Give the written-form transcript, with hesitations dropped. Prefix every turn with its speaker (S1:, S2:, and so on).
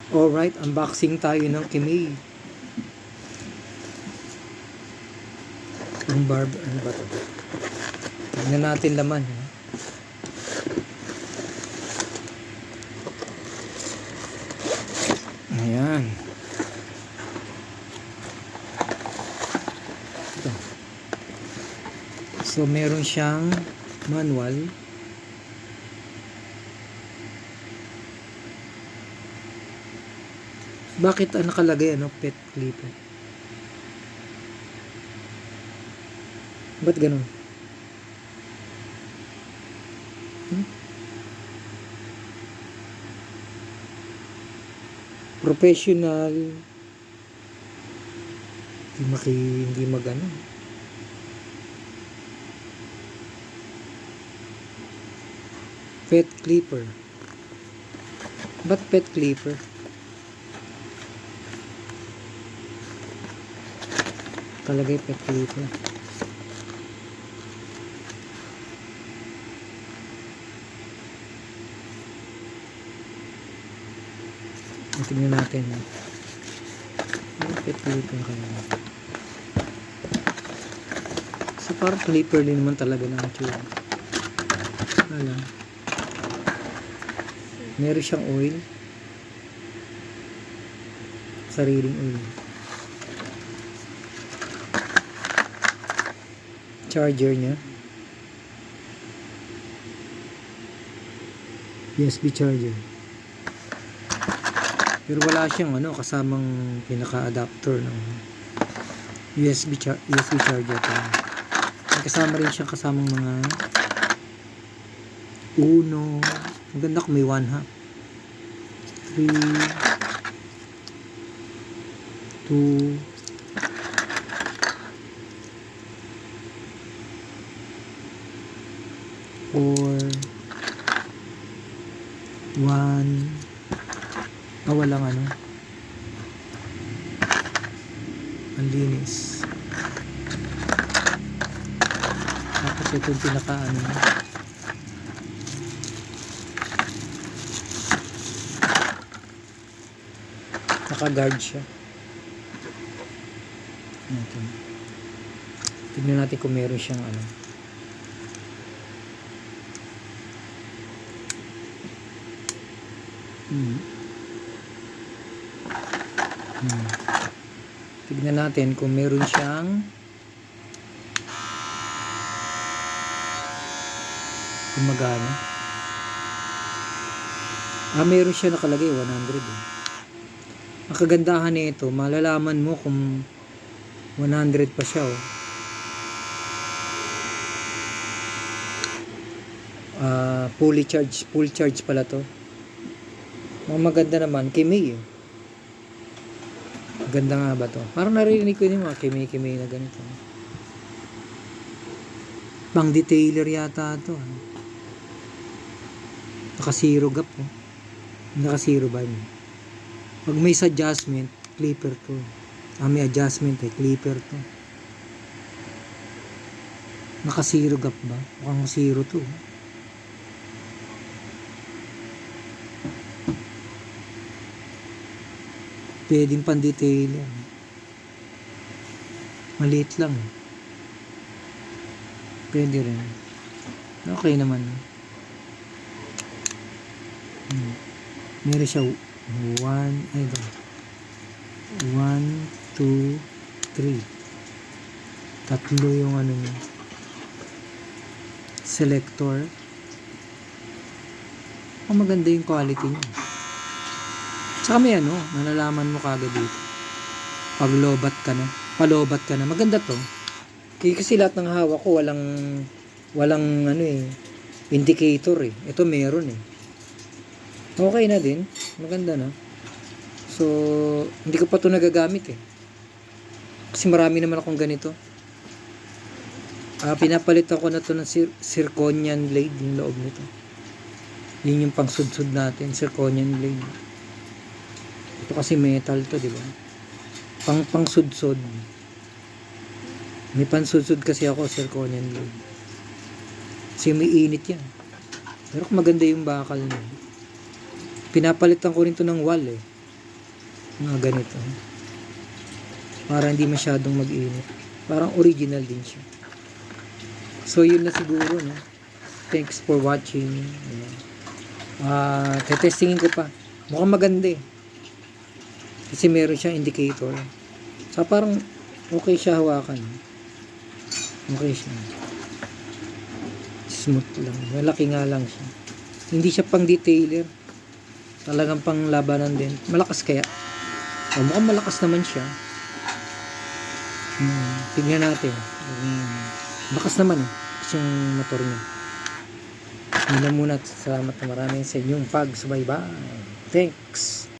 S1: Alright, unboxing tayo ng Kimei. Yung barb, ano ba ito? Tignan natin laman. Ayan. Ito. So, meron siyang manual. Bakit nakalagay pet clipper? Ba't ganun? Professional. Hindi magano. Pet clipper. Ba't pet clipper? Talagay pet clipper. Tingnan natin. Pet clipper kaya. So parang clipper din naman talaga na ang tsura. Alam. Meron siyang oil. Sariling oil. Charger niya. USB charger. Pero wala siyang kasamang pinaka-adapter ng USB charger. May kasama rin siyang kasamang mga Uno. Ang ganda kung may 1/2. 3 2 4 1 walang ang linis. Tapos ito yung pinaka naka-guard siya. Ito. Tignan natin kung meron siyang Tignan natin kung meron siyang gumagana. Meron siya nakalagay 100. Ang kagandahan nito, malalaman mo kung 100 pa siya. Full charge pala to. Ang maganda naman, Kimei. Ganda nga ba to? Parang narinig ko yung mga Kimei na ganito. Pang detailer yata to. Naka zero gap. Naka zero ba yun? Pag may adjustment, clipper to. May adjustment clipper to. Naka zero gap ba? Mukhang zero to. Pwedeng pan-detailer. Maliit lang. Pwede rin. Okay naman. Meron siya 1, 2, 3. Tatlo yung niya. Selector. Maganda yung quality niya. Saka may malalaman mo kagad dito. Palobat ka na. Maganda to. Kasi lahat ng hawak ko walang indicator Ito meron Okay na din. Maganda na. So, hindi ko pa to nagagamit Kasi marami naman akong ganito. Pinapalitan ko na to ng zirconian blade yung loob nito. Yun yung pangsudsud natin, zirconian blade. Ito kasi metal to, di ba? Pangsudsod. May pansudsod kasi ako, zirconian blade. Kasi may init yan. Pero maganda yung bakal niya. Pinapalitan ko rin to ng wall Mga ganito. Para hindi masyadong mag-init. Parang original din siya. So, yun na siguro, no? Thanks for watching. Tetestingin ko pa. Mukhang maganda eh. Kasi meron siyang indicator. So, parang okay siya hawakan. Okay siya. Smooth lang. Malaki nga lang siya. Hindi siya pang detailer. Talagang pang labanan din. Malakas kaya? Mukhang malakas naman siya. Tignan natin. Lakas naman eh. Kasi yung motor niya. Yun lang muna. Salamat na maraming sa inyong pagsubaybay. Thanks.